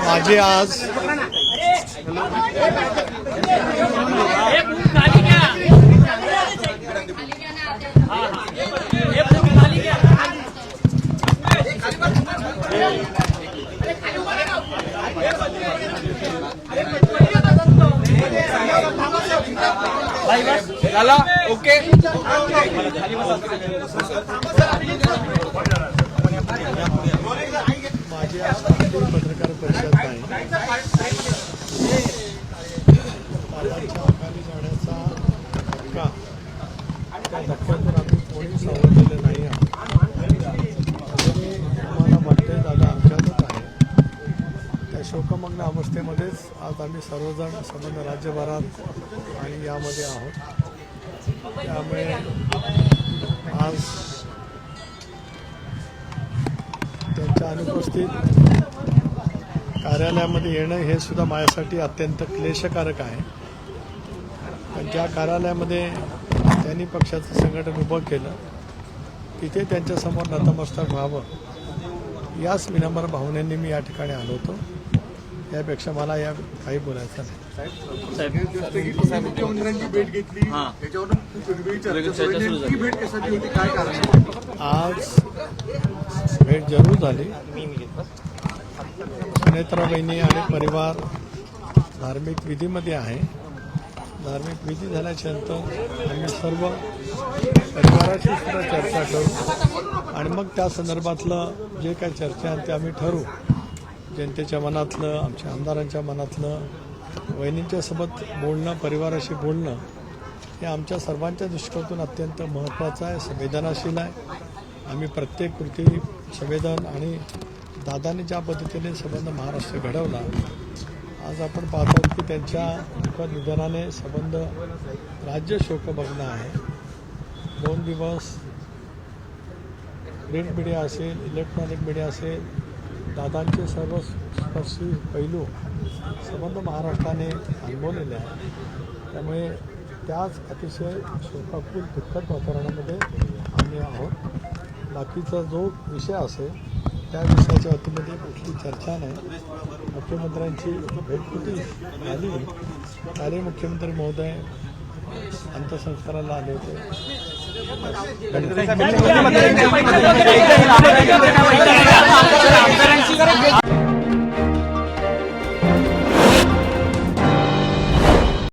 माझे आज ओके माझी आज पत्रकार परिषद नाही. बाबांच्या अकाली जाण्याचा धक्का, त्या धक्क्यातून आम्ही कोणी सावरलेलं नाही आहोत. आम्हाला वाटते दादा आमच्यातच आहे. त्या शोकमग्न अवस्थेमध्येच आज आम्ही सर्वजण संबंध राज्यभरात आणि यामध्ये आहोत. त्यामुळे आज त्यांच्या अनुपस्थित कार्यालयामध्ये येणं हे सुद्धा माझ्यासाठी अत्यंत क्लेशकारक आहे. पण ज्या कार्यालयामध्ये त्यांनी पक्षाचं संघटन उभं केलं तिथे त्यांच्यासमोर नतमस्तक व्हावं याच विनम्र भावनेने मी या ठिकाणी आलो होतो. यापेक्षा मला या काही बोलायचं नाही. मुख्यमंत्र्यांची भेट घेतली त्याच्यावरून भेट कशासाठी होती, काय कारण? आज भेट जरूर झाली. सुनेत्रा बहिणी आणि परिवार धार्मिक विधीमध्ये आहे. धार्मिक विधी झाल्याच्या नंतर आम्ही सर्व परिवाराशी सुद्धा चर्चा करू आणि मग त्या संदर्भातलं जे काही चर्चा आहे ते आम्ही ठरवू. जनतेच्या मनातलं, आमच्या आमदारांच्या मनातलं, वहिनींच्या सोबत बोलणं, परिवाराशी बोलणं हे आमच्या सर्वांच्या दृष्टीकोनातून अत्यंत महत्त्वाचं आहे, संवेदनाशील आहे. आम्ही प्रत्येक कृती संवेदन आणि दादांनी ज्या पद्धतीने संबंध महाराष्ट्र घडवला, आज आपण पाहतो की त्यांच्या दुःखद निधनाने संबंध राज्य शोकमग्न आहे. 2 दिवस प्रिंट मीडिया असेल, इलेक्ट्रॉनिक मीडिया असेल, दादांचे सर्व स्पर्शी पैलू संबंध महाराष्ट्राने अनुभवलेले आहे. त्यामुळे त्याच अतिशय शोकाकुल दुःखद वातावरणामध्ये आम्ही आहोत. बाकीचा जो विषय असेल त्या विषयाच्या वतीमध्ये कुठली चर्चा नाही. मुख्यमंत्र्यांची भेट कुठे झाली, कालही मुख्यमंत्री महोदय अंत्यसंस्काराला आले होते.